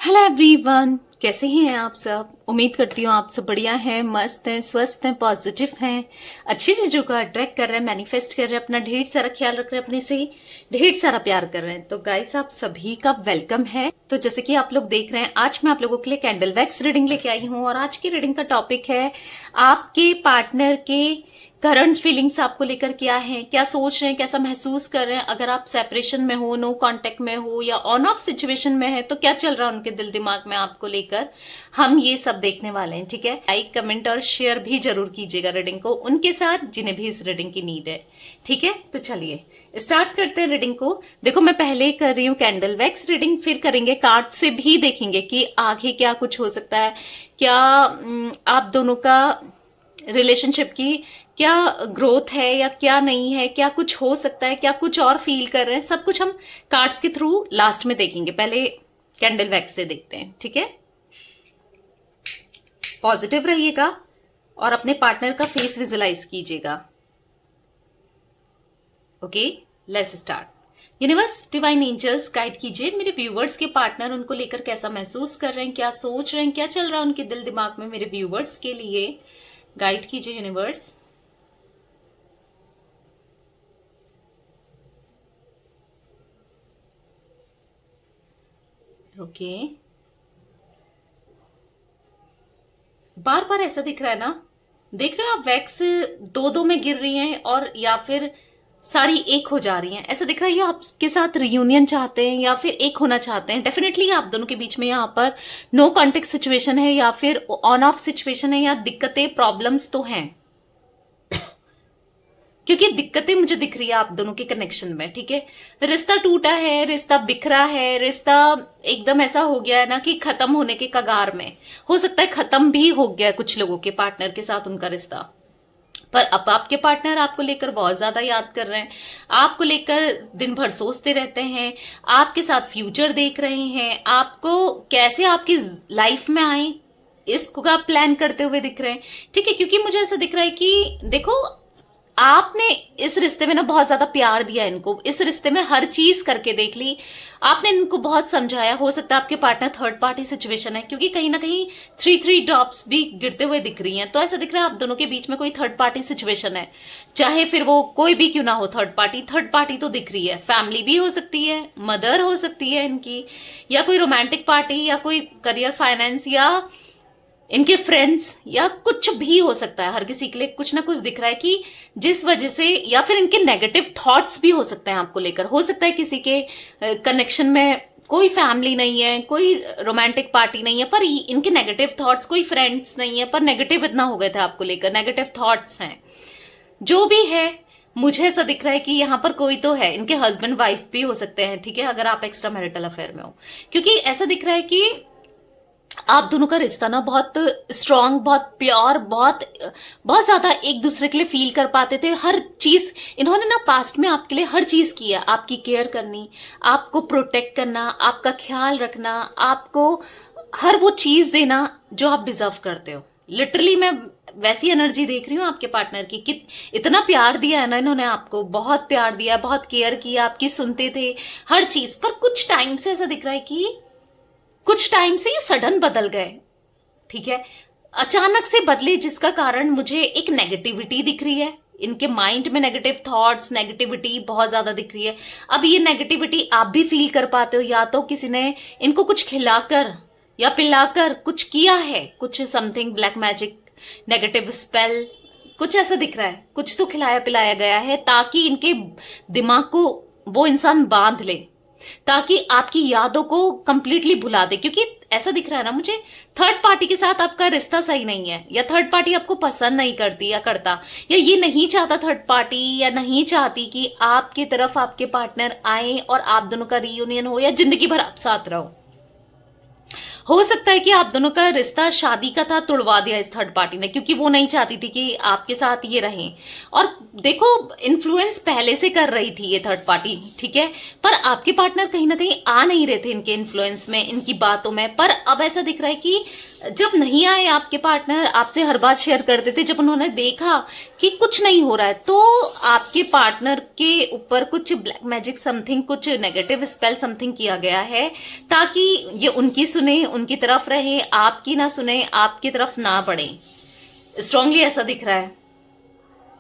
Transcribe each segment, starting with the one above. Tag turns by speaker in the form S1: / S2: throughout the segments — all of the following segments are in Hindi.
S1: हेलो एवरीवन, कैसे हैं आप सब। उम्मीद करती हूँ आप सब बढ़िया हैं, मस्त हैं, स्वस्थ हैं, पॉजिटिव हैं, अच्छी चीजों को अट्रैक्ट कर रहे हैं, मैनिफेस्ट कर रहे हैं, अपना ढेर सारा ख्याल रख रहे हैं, अपने से ढेर सारा प्यार कर रहे हैं। तो गाइस, आप सभी का वेलकम है। तो जैसे कि आप लोग देख रहे हैं, आज मैं आप लोगों के लिए कैंडल वैक्स रीडिंग लेके आई हूँ और आज की रीडिंग का टॉपिक है आपके पार्टनर के करंट फीलिंग्स आपको लेकर क्या है, क्या सोच रहे हैं, कैसा महसूस कर रहे हैं। अगर आप सेपरेशन में हो, नो कांटेक्ट में हो या ऑन ऑफ सिचुएशन में है तो क्या चल रहा है उनके दिल दिमाग में आपको लेकर, हम ये सब देखने वाले हैं। ठीक है, लाइक कमेंट और शेयर भी जरूर कीजिएगा रीडिंग को उनके साथ जिन्हें भी इस रीडिंग की नीड है। ठीक है, तो चलिए स्टार्ट करते हैं रीडिंग को। देखो, मैं पहले कर रही हूँ कैंडल वैक्स रीडिंग, फिर करेंगे कार्ड से भी, देखेंगे कि आगे क्या कुछ हो सकता है, क्या आप दोनों का रिलेशनशिप की क्या ग्रोथ है या क्या नहीं है, क्या कुछ हो सकता है, क्या कुछ और फील कर रहे हैं, सब कुछ हम कार्ड्स के थ्रू लास्ट में देखेंगे। पहले कैंडल वैक्स से देखते हैं। ठीक है, पॉजिटिव रहिएगा और अपने पार्टनर का फेस विजुलाइज कीजिएगा। Okay, let's start. Universe, divine angels, guide कीजिए मेरे व्यूवर्स के पार्टनर, उनको लेकर कैसा महसूस कर रहे हैं, क्या सोच रहे हैं, क्या चल रहा है उनके दिल दिमाग में। मेरे व्यूवर्स के लिए गाइड कीजिए यूनिवर्स। ओके, बार बार ऐसा दिख रहा है ना, देख रहे हो आप, वैक्स दो दो में गिर रही हैं और या फिर सारी एक हो जा रही हैं। ऐसा दिख रहा है ये आपके साथ रियूनियन चाहते हैं या फिर एक होना चाहते हैं। डेफिनेटली आप दोनों के बीच में यहाँ पर नो कॉन्टेक्ट सिचुएशन है या फिर ऑन ऑफ सिचुएशन है, या दिक्कतें प्रॉब्लम्स तो हैं, क्योंकि दिक्कतें मुझे दिख रही है आप दोनों के कनेक्शन में। ठीक है, रिश्ता टूटा है, रिश्ता बिखरा है, रिश्ता एकदम ऐसा हो गया है ना कि खत्म होने के कगार में, हो सकता है खत्म भी हो गया है कुछ लोगों के पार्टनर के साथ उनका रिश्ता। पर अब आपके पार्टनर आपको लेकर बहुत ज्यादा याद कर रहे हैं, आपको लेकर दिन भर सोचते रहते हैं, आपके साथ फ्यूचर देख रहे हैं, आपको कैसे आपकी लाइफ में आए इसको आप प्लान करते हुए दिख रहे हैं। ठीक है, क्योंकि मुझे ऐसा दिख रहा है कि देखो, आपने इस रिश्ते में ना बहुत ज्यादा प्यार दिया इनको, इस रिश्ते में हर चीज करके देख ली, आपने इनको बहुत समझाया। हो सकता है आपके पार्टनर थर्ड पार्टी सिचुएशन है, क्योंकि कहीं ना कहीं 3 ड्रॉप्स भी गिरते हुए दिख रही हैं। तो ऐसा दिख रहा है आप दोनों के बीच में कोई थर्ड पार्टी सिचुएशन है, चाहे फिर वो कोई भी क्यों ना हो। थर्ड पार्टी तो दिख रही है, फैमिली भी हो सकती है, मदर हो सकती है इनकी, या कोई रोमांटिक पार्टी, या कोई करियर, फाइनेंस, या इनके फ्रेंड्स, या कुछ भी हो सकता है। हर किसी के लिए कुछ ना कुछ दिख रहा है कि जिस वजह से, या फिर इनके नेगेटिव थॉट्स भी हो सकते हैं आपको लेकर। हो सकता है किसी के कनेक्शन में कोई फैमिली नहीं है, कोई रोमांटिक पार्टी नहीं है, पर इनके नेगेटिव थॉट्स, कोई फ्रेंड्स नहीं है, पर नेगेटिव इतना हो गए थे आपको लेकर, नेगेटिव थॉट्स हैं। जो भी है, मुझे ऐसा दिख रहा है कि यहाँ पर कोई तो है, इनके हस्बैंड वाइफ भी हो सकते हैं। ठीक है, अगर आप एक्स्ट्रा मैरिटल अफेयर में हो, क्योंकि ऐसा दिख रहा है कि आप दोनों का रिश्ता ना बहुत स्ट्रांग, बहुत प्योर, बहुत बहुत ज्यादा एक दूसरे के लिए फील कर पाते थे। हर चीज इन्होंने ना पास्ट में आपके लिए हर चीज की है, आपकी केयर करनी, आपको प्रोटेक्ट करना, आपका ख्याल रखना, आपको हर वो चीज देना जो आप डिजर्व करते हो। लिटरली मैं वैसी एनर्जी देख रही हूँ आपके पार्टनर की कि इतना प्यार दिया है ना इन्होंने आपको, बहुत प्यार दिया, बहुत केयर किया, आपकी सुनते थे हर चीज। पर कुछ टाइम से ऐसा दिख रहा है कि कुछ टाइम से ये सडन बदल गए। ठीक है, अचानक से बदले, जिसका कारण मुझे एक नेगेटिविटी दिख रही है, इनके माइंड में नेगेटिव थॉट्स, नेगेटिविटी बहुत ज्यादा दिख रही है। अब ये नेगेटिविटी आप भी फील कर पाते हो, या तो किसी ने इनको कुछ खिलाकर या पिलाकर कुछ किया है, कुछ something black magic, negative spell, कुछ ऐसा दिख रहा है, कुछ तो खिलाया पिलाया गया है ताकि इनके दिमाग को वो इंसान बांध ले, ताकि आपकी यादों को कंप्लीटली भुला दे। क्योंकि ऐसा दिख रहा है ना मुझे, थर्ड पार्टी के साथ आपका रिश्ता सही नहीं है, या थर्ड पार्टी आपको पसंद नहीं करती या करता, या ये नहीं चाहता थर्ड पार्टी, या नहीं चाहती कि आपकी तरफ आपके पार्टनर आए और आप दोनों का रीयूनियन हो या जिंदगी भर आप साथ रहो। हो सकता है कि आप दोनों का रिश्ता शादी का था, तुड़वा दिया इस थर्ड पार्टी ने, क्योंकि वो नहीं चाहती थी कि आपके साथ ये रहें। और देखो, इन्फ्लुएंस पहले से कर रही थी ये थर्ड पार्टी, ठीक है, पर आपके पार्टनर कहीं ना कहीं आ नहीं रहे थे इनके इन्फ्लुएंस में, इनकी बातों में। पर अब ऐसा दिख रहा है कि जब नहीं आए आपके पार्टनर, आपसे हर बात शेयर करते थे, जब उन्होंने देखा कि कुछ नहीं हो रहा है, तो आपके पार्टनर के ऊपर कुछ ब्लैक मैजिक समथिंग, कुछ नेगेटिव स्पेल समथिंग किया गया है, ताकि ये उनकी सुने, उनकी तरफ रहे, आपकी ना सुने, आपकी तरफ ना बढ़े। स्ट्रांगली ऐसा दिख रहा है,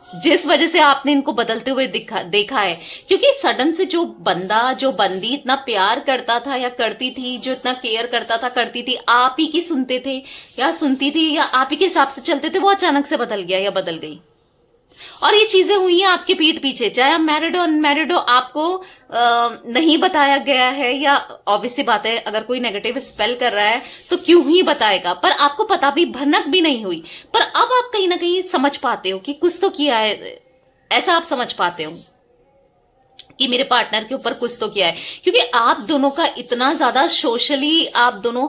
S1: जिस वजह से आपने इनको बदलते हुए देखा है। क्योंकि सडन से जो बंदा, जो बंदी इतना प्यार करता था या करती थी, जो इतना केयर करता था, करती थी, आप ही की सुनते थे या सुनती थी या आप ही के हिसाब से चलते थे, वो अचानक से बदल गया या बदल गई। और ये चीजें हुई हैं आपके पीठ पीछे, चाहे आप मैरिड हो अनमैरिड हो, आपको नहीं बताया गया है, या ऑब्वियस सी बात है अगर कोई नेगेटिव स्पेल कर रहा है तो क्यों ही बताएगा, पर आपको पता भी, भनक भी नहीं हुई। पर अब आप कहीं ना कहीं समझ पाते हो कि कुछ तो किया है, ऐसा आप समझ पाते हो कि मेरे पार्टनर के ऊपर कुछ तो किया है। क्योंकि आप दोनों का इतना ज्यादा सोशली, आप दोनों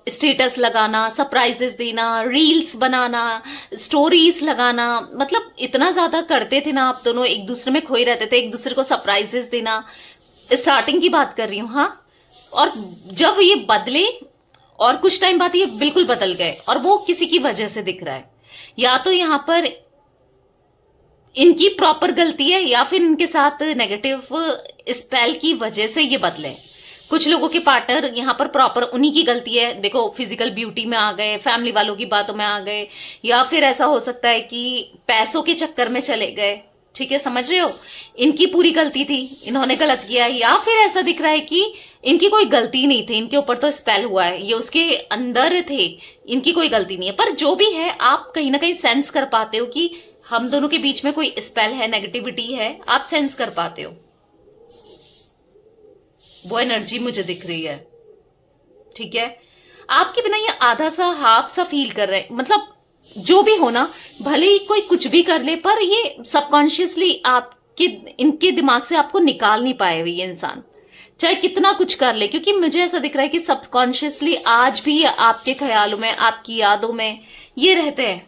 S1: स्टेटस लगाना, सरप्राइजेस देना, रील्स बनाना, स्टोरीज लगाना, मतलब इतना ज्यादा करते थे ना आप दोनों, एक दूसरे में खोए रहते थे, एक दूसरे को सरप्राइजेस देना। स्टार्टिंग की बात कर रही हूं, हाँ। और जब ये बदले और कुछ टाइम बाद ये बिल्कुल बदल गए, और वो किसी की वजह से दिख रहा है, या तो यहां पर इनकी प्रॉपर गलती है, या फिर इनके साथ नेगेटिव स्पेल की वजह से ये बदले। कुछ लोगों के पार्टनर यहाँ पर प्रॉपर उन्हीं की गलती है, देखो फिजिकल ब्यूटी में आ गए, फैमिली वालों की बातों में आ गए, या फिर ऐसा हो सकता है कि पैसों के चक्कर में चले गए, ठीक है, समझ रहे हो, इनकी पूरी गलती थी, इन्होंने गलत किया। या फिर ऐसा दिख रहा है कि इनकी कोई गलती नहीं थी, इनके ऊपर तो स्पेल हुआ है, ये उसके अंदर थे, इनकी कोई गलती नहीं है। पर जो भी है, आप कहीं ना कहीं सेंस कर पाते हो कि हम दोनों के बीच में कोई स्पेल है, नेगेटिविटी है, आप सेंस कर पाते हो, वो एनर्जी मुझे दिख रही है, ठीक है। आपके बिना ये आधा सा, हाफ सा फील कर रहे हैं, मतलब जो भी हो ना, भले ही कोई कुछ भी कर ले, पर ये सबकॉन्शियसली आपके, इनके दिमाग से आपको निकाल नहीं पाए हुए ये इंसान, चाहे कितना कुछ कर ले। क्योंकि मुझे ऐसा दिख रहा है कि सबकॉन्शियसली आज भी आपके ख्यालों में, आपकी यादों में ये रहते हैं।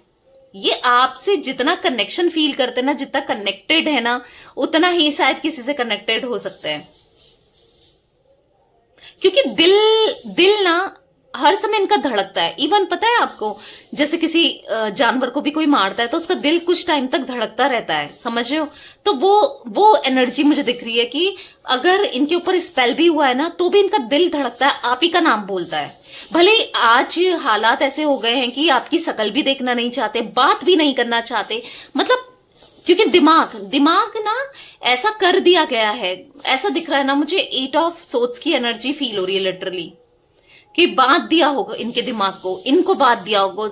S1: ये आपसे जितना कनेक्शन फील करते हैं ना, जितना कनेक्टेड है ना, उतना ही शायद किसी से कनेक्टेड हो सकते हैं। क्योंकि दिल ना हर समय इनका धड़कता है। इवन पता है आपको, जैसे किसी जानवर को भी कोई मारता है तो उसका दिल कुछ टाइम तक धड़कता रहता है, समझ रहे हो। तो वो एनर्जी मुझे दिख रही है कि अगर इनके ऊपर स्पेल भी हुआ है ना, तो भी इनका दिल धड़कता है, आप ही का नाम बोलता है। भले आज हालात ऐसे हो गए हैं कि आपकी शकल भी देखना नहीं चाहते, बात भी नहीं करना चाहते, मतलब क्योंकि दिमाग ना ऐसा कर दिया गया है। ऐसा दिख रहा है ना मुझे, 8 ऑफ सोर्ड्स की एनर्जी फील हो रही है लिटरली, कि बांध दिया होगा इनके दिमाग को, इनको बांध दिया होगा,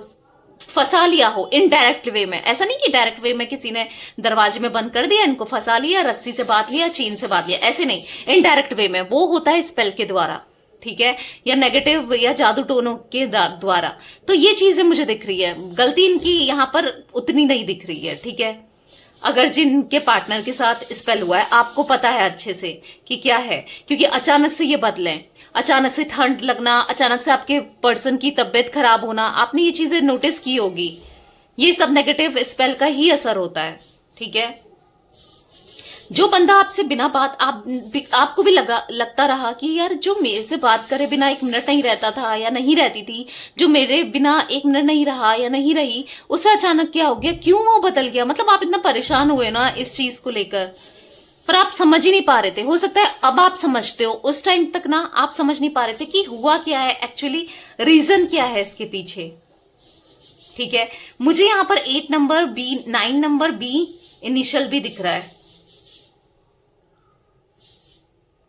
S1: फंसा लिया हो इनडायरेक्ट वे में। ऐसा नहीं कि डायरेक्ट वे में किसी ने दरवाजे में बंद कर दिया, इनको फंसा लिया, रस्सी से बांध लिया, चेन से बांध लिया, ऐसे नहीं, इनडायरेक्ट वे में वो होता है स्पेल के द्वारा, ठीक है, या नेगेटिव या जादू टोनों के द्वारा। तो ये चीजें मुझे दिख रही है, गलती इनकी यहां पर उतनी नहीं दिख रही है, ठीक है। अगर जिनके पार्टनर के साथ स्पेल हुआ है, आपको पता है अच्छे से कि क्या है, क्योंकि अचानक से ये बदलें, अचानक से ठंड लगना, अचानक से आपके पर्सन की तबीयत खराब होना, आपने ये चीजें नोटिस की होगी, ये सब नेगेटिव स्पेल का ही असर होता है, ठीक है। जो बंदा आपसे बिना बात, आपको भी लगता रहा कि यार जो मेरे से बात करे बिना 1 मिनट नहीं रहता था या नहीं रहती थी, जो मेरे बिना 1 मिनट नहीं रहा या नहीं रही, उससे अचानक क्या हो गया, क्यों वो बदल गया, मतलब आप इतना परेशान हुए ना इस चीज को लेकर, पर आप समझ ही नहीं पा रहे थे। हो सकता है अब आप समझते हो, उस टाइम तक ना आप समझ नहीं पा रहे थे कि हुआ क्या है एक्चुअली, रीजन क्या है इसके पीछे, ठीक है। मुझे यहां पर 8 number B, 9 number B initial भी दिख रहा है।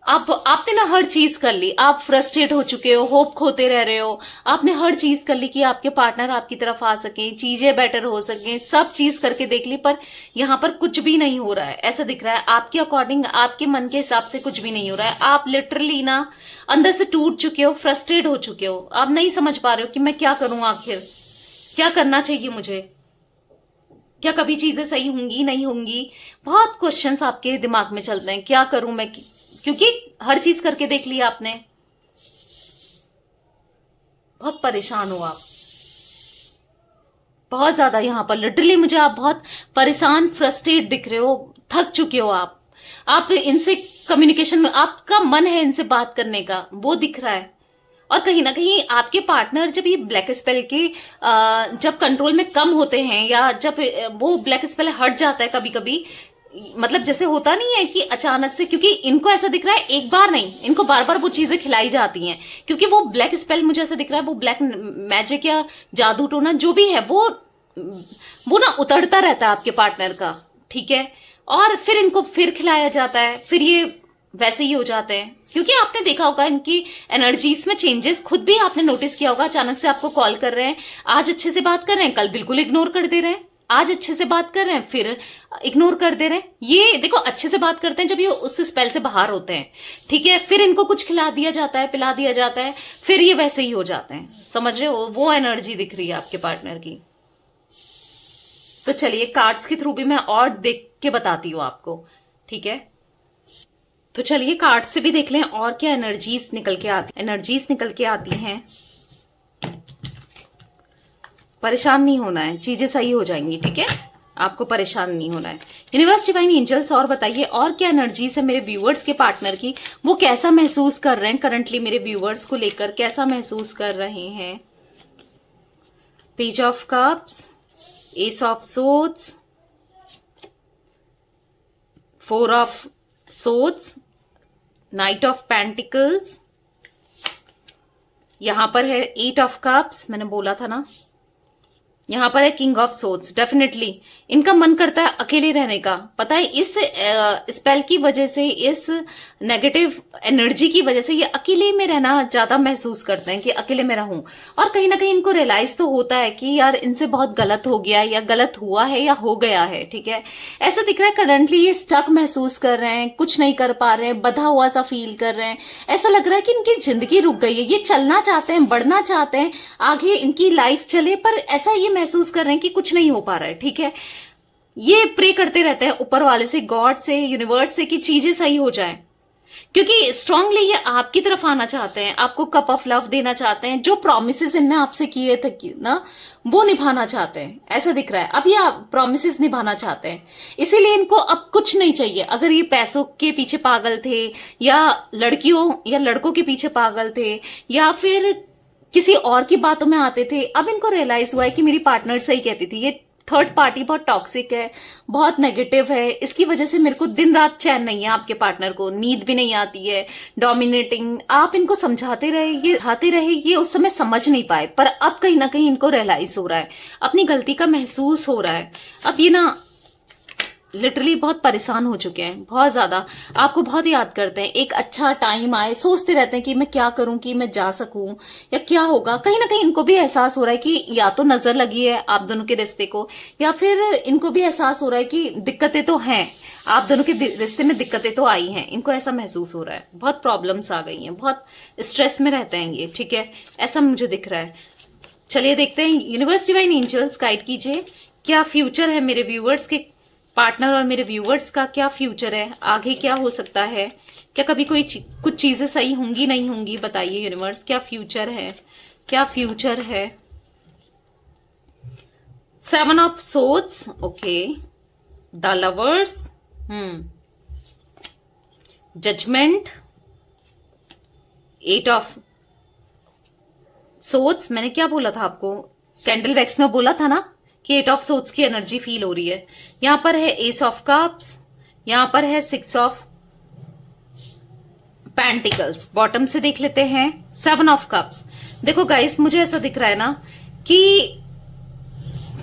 S1: आपने ना हर चीज कर ली, आप फ्रस्ट्रेट हो चुके हो, होप खोते रह रहे हो, आपने हर चीज कर ली कि आपके पार्टनर आपकी तरफ आ सके, चीजें बेटर हो सके, सब चीज करके देख ली, पर यहाँ पर कुछ भी नहीं हो रहा है। ऐसा दिख रहा है आपके अकॉर्डिंग, आपके मन के हिसाब से कुछ भी नहीं हो रहा है। आप लिटरली ना अंदर से टूट चुके हो, फ्रस्ट्रेट हो चुके हो, आप नहीं समझ पा रहे हो कि मैं क्या करूं, आखिर क्या करना चाहिए मुझे, क्या कभी चीजें सही होंगी नहीं होंगी, बहुत क्वेश्चंस आपके दिमाग में चलते हैं, क्या करूं मैं, क्योंकि हर चीज करके देख लिया आपने। बहुत परेशान हो आप, बहुत ज्यादा। यहाँ पर लिटरली मुझे आप बहुत परेशान, फ्रस्ट्रेट दिख रहे हो, थक चुके हो आप इनसे कम्युनिकेशन, आपका मन है इनसे बात करने का, वो दिख रहा है। और कहीं ना कहीं आपके पार्टनर जब ये ब्लैक स्पेल के जब कंट्रोल में कम होते हैं, या जब वो ब्लैक स्पेल हट जाता है कभी कभी, मतलब जैसे होता नहीं है कि अचानक से, क्योंकि इनको ऐसा दिख रहा है एक बार नहीं, इनको बार बार वो चीजें खिलाई जाती हैं, क्योंकि वो ब्लैक स्पेल मुझे ऐसा दिख रहा है, वो ब्लैक मैजिक या जादू टोना जो भी है, वो ना उतरता रहता है आपके पार्टनर का, ठीक है। और फिर इनको फिर खिलाया जाता है, फिर ये वैसे ही हो जाते हैं, क्योंकि आपने देखा होगा इनकी एनर्जीज में चेंजेस, खुद भी आपने नोटिस किया होगा। अचानक से आपको कॉल कर रहे हैं, आज अच्छे से बात कर रहे हैं, कल बिल्कुल इग्नोर कर दे रहे हैं, आज अच्छे से बात कर रहे हैं, फिर इग्नोर कर दे रहे हैं। ये देखो, अच्छे से बात करते हैं जब ये उस स्पेल से बाहर होते हैं, ठीक है, फिर इनको कुछ खिला दिया जाता है, पिला दिया जाता है, फिर ये वैसे ही हो जाते हैं। समझ रहे हो, वो एनर्जी दिख रही है आपके पार्टनर की। तो चलिए कार्ड्स के थ्रू भी मैं और देख के बताती हूँ आपको, ठीक है। तो चलिए कार्ड से भी देख लें और क्या एनर्जीज निकल के आती हैं। परेशान नहीं होना है, चीजें सही हो जाएंगी, ठीक है, आपको परेशान नहीं होना है। यूनिवर्स, डिवाइन एंजल्स, और बताइए और क्या एनर्जीज है मेरे व्यूअर्स के पार्टनर की, वो कैसा महसूस कर रहे हैं करंटली, मेरे व्यूअर्स को लेकर कैसा महसूस कर रहे हैं। Page of cups, S of swords, four of swords, night of pentacles, यहां पर है एट ऑफ कप्स, मैंने बोला था ना, यहां पर है किंग ऑफ सोर्ड्स। डेफिनेटली इनका मन करता है अकेले रहने का, पता है, इस स्पेल की वजह से, इस नेगेटिव एनर्जी की वजह से ये अकेले में रहना ज्यादा महसूस करते हैं कि अकेले में रहूं। और कहीं ना कहीं इनको रियलाइज तो होता है कि यार इनसे बहुत गलत हो गया, या गलत हुआ है, या हो गया है, ठीक है। ऐसा दिख रहा है करंटली ये स्टक महसूस कर रहे हैं, कुछ नहीं कर पा रहे हैं, बधा हुआ सा फील कर रहे हैं। ऐसा लग रहा है कि इनकी जिंदगी रुक गई है, ये चलना चाहते हैं, बढ़ना चाहते हैं, आगे इनकी लाइफ चले, पर ऐसा ये महसूस कर रहे हैं कि कुछ नहीं हो पा रहा है, ठीक है। ये प्रे करते रहते हैं ऊपर वाले से, गॉड से, यूनिवर्स से, कि चीजें सही हो जाएं, क्योंकि स्ट्रांगली ये आपकी तरफ आना चाहते हैं, आपको कप ऑफ लव देना चाहते हैं, जो प्रॉमिसेस इनने आपसे किए थे ना, वो निभाना चाहते हैं, ऐसा दिख रहा है। अब ये प्रॉमिसेस निभाना चाहते हैं, इसीलिए इनको अब कुछ नहीं चाहिए। अगर ये पैसों के पीछे पागल थे, या लड़कियों या लड़कों के पीछे पागल थे, या फिर किसी और की बातों में आते थे, अब इनको रियलाइज हुआ है कि मेरी पार्टनर सही कहती थी, ये थर्ड पार्टी बहुत टॉक्सिक है, बहुत नेगेटिव है, इसकी वजह से मेरे को दिन रात चैन नहीं है, आपके पार्टनर को नींद भी नहीं आती है, डोमिनेटिंग। आप इनको समझाते रहे, ये उस समय समझ नहीं पाए, पर अब कहीं ना कहीं इनको रियलाइज हो रहा है, अपनी गलती का महसूस हो रहा है। अब ये ना लिटरली बहुत परेशान हो चुके हैं, बहुत ज्यादा आपको बहुत याद करते हैं। एक अच्छा टाइम आए, सोचते रहते हैं कि मैं क्या करूं कि मैं जा सकूं, या क्या होगा। कहीं ना कहीं इनको भी एहसास हो रहा है कि या तो नजर लगी है आप दोनों के रिश्ते को, या फिर इनको भी एहसास हो रहा है कि दिक्कतें तो हैं, आप दोनों के रिश्ते में दिक्कतें तो आई हैं, इनको ऐसा महसूस हो रहा है, बहुत प्रॉब्लम्स आ गई हैं, बहुत स्ट्रेस में रहते हैं ये, ठीक है, ऐसा मुझे दिख रहा है। चलिए देखते हैं, यूनिवर्स, डिवाइन एंजल्स, गाइड कीजिए क्या फ्यूचर है मेरे व्यूअर्स के पार्टनर और मेरे व्यूअर्स का, क्या फ्यूचर है, आगे क्या हो सकता है, क्या कभी कुछ चीजें सही होंगी नहीं होंगी, बताइए यूनिवर्स, क्या फ्यूचर है, क्या फ्यूचर है। 7 of swords, okay, the lovers, judgement, 8 of swords, मैंने क्या बोला था आपको, कैंडल वैक्स में बोला था ना कि 8 ऑफ सोर्ड्स की एनर्जी फील हो रही है। यहां पर है एस ऑफ कप्स, यहां पर है 6 ऑफ पेंटिकल्स। बॉटम से देख लेते हैं 7 ऑफ कप्स। देखो गाइस, मुझे ऐसा दिख रहा है ना कि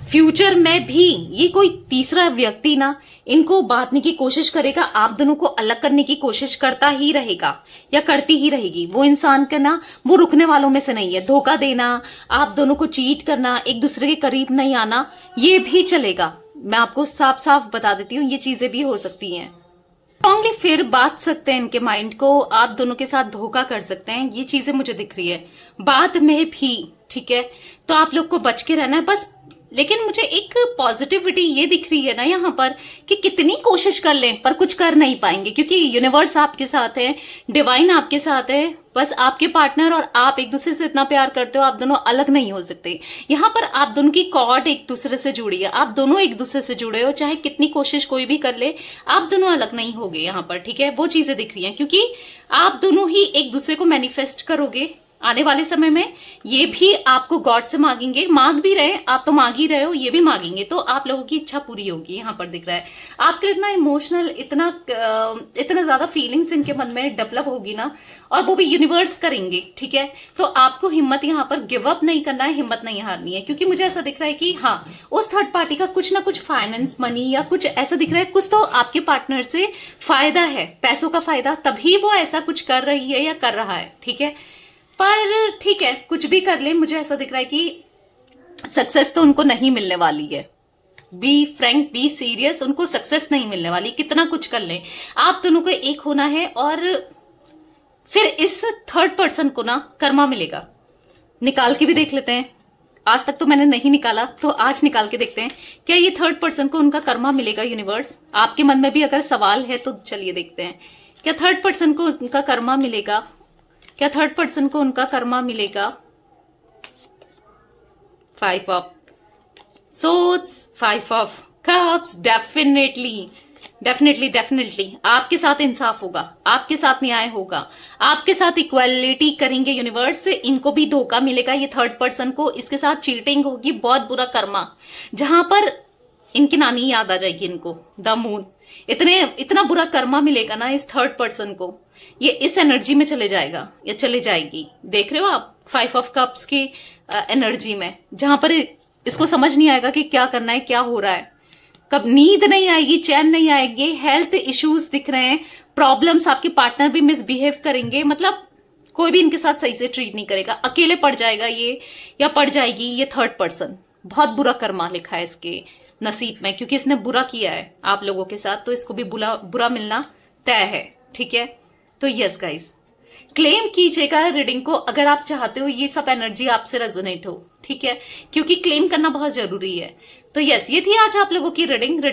S1: फ्यूचर में भी ये कोई तीसरा व्यक्ति ना इनको बांटने की कोशिश करेगा, आप दोनों को अलग करने की कोशिश करता ही रहेगा या करती ही रहेगी। वो इंसान का ना, वो रुकने वालों में से नहीं है। धोखा देना, आप दोनों को चीट करना, एक दूसरे के करीब नहीं आना, ये भी चलेगा। मैं आपको साफ साफ बता देती हूँ, ये चीजें भी हो सकती हैं। स्ट्रांगली फिर बात सकते हैं इनके माइंड को, आप दोनों के साथ धोखा कर सकते हैं, ये चीजें मुझे दिख रही है बाद में भी, ठीक है। तो आप लोग को बच के रहना है, बस लेकिन मुझे एक पॉजिटिविटी ये दिख रही है ना यहाँ पर कि कितनी कोशिश कर लें पर कुछ कर नहीं पाएंगे, क्योंकि यूनिवर्स आपके साथ है, डिवाइन आपके साथ है। बस आपके पार्टनर और आप एक दूसरे से इतना प्यार करते हो, आप दोनों अलग नहीं हो सकते। यहाँ पर आप दोनों की कॉर्ड एक दूसरे से जुड़ी है, आप दोनों एक दूसरे से जुड़े हो, चाहे कितनी कोशिश कोई भी कर ले, आप दोनों अलग नहीं होगे यहाँ पर, ठीक है। वो चीजें दिख रही हैं, क्योंकि आप दोनों ही एक दूसरे को मैनिफेस्ट करोगे आने वाले समय में। ये भी आपको गॉड से मांगेंगे, मांग भी रहे, आप तो मांग ही रहे हो, ये भी मांगेंगे, तो आप लोगों की इच्छा पूरी होगी। यहाँ पर दिख रहा है आपके इतना इमोशनल, इतना ज्यादा फीलिंग्स इनके मन में डेवलप होगी ना, और वो भी यूनिवर्स करेंगे, ठीक है। तो आपको हिम्मत यहाँ पर गिव अप नहीं करना है, हिम्मत नहीं हारनी है, क्योंकि मुझे ऐसा दिख रहा है कि हाँ, उस थर्ड पार्टी का कुछ ना कुछ फाइनेंस, मनी या कुछ ऐसा दिख रहा है, कुछ तो आपके पार्टनर से फायदा है, पैसों का फायदा, तभी वो ऐसा कुछ कर रही है या कर रहा है, ठीक है। पर ठीक है, कुछ भी कर ले, मुझे ऐसा दिख रहा है कि सक्सेस तो उनको नहीं मिलने वाली है। बी फ्रैंक, बी सीरियस, उनको सक्सेस नहीं मिलने वाली, कितना कुछ कर ले। आप दोनों को एक होना है, और फिर इस थर्ड पर्सन को ना कर्मा मिलेगा। निकाल के भी देख लेते हैं, आज तक तो मैंने नहीं निकाला, तो आज निकाल के देखते हैं क्या ये थर्ड पर्सन को उनका कर्मा मिलेगा। यूनिवर्स, आपके मन में भी अगर सवाल है तो चलिए देखते हैं, क्या थर्ड पर्सन को उनका कर्मा मिलेगा, क्या थर्ड पर्सन को उनका कर्मा मिलेगा। 5 of swords, 5 of cups, definitely आपके साथ इंसाफ होगा, आपके साथ न्याय होगा, आपके साथ इक्वालिटी करेंगे यूनिवर्स से। इनको भी धोखा मिलेगा, ये थर्ड पर्सन को, इसके साथ चीटिंग होगी, बहुत बुरा कर्मा, जहां पर इनकी नानी याद आ जाएगी इनको, द मून। इतना बुरा कर्मा मिलेगा ना इस थर्ड पर्सन को, ये इस एनर्जी में चले जाएगा या चले जाएगी। देख रहे हो आप 5 ऑफ कप्स की एनर्जी में, जहां पर इसको समझ नहीं आएगा कि क्या करना है, क्या हो रहा है, कब नींद नहीं आएगी, चैन नहीं आएगी, हेल्थ इश्यूज दिख रहे हैं, प्रॉब्लम्स, आपके पार्टनर भी मिसबिहेव करेंगे, मतलब कोई भी इनके साथ सही से ट्रीट नहीं करेगा, अकेले पड़ जाएगा ये या पड़ जाएगी ये थर्ड पर्सन। बहुत बुरा कर्मा लिखा है इसके नसीब में, क्योंकि इसने बुरा किया है आप लोगों के साथ, तो इसको भी बुरा मिलना तय है, ठीक है। तो यस गाइस, क्लेम कीजिएगा रीडिंग को अगर आप चाहते हो ये सब एनर्जी आपसे रेजोनेट हो, ठीक है, क्योंकि क्लेम करना बहुत जरूरी है। तो यस, ये थी आज आप लोगों की रीडिंग।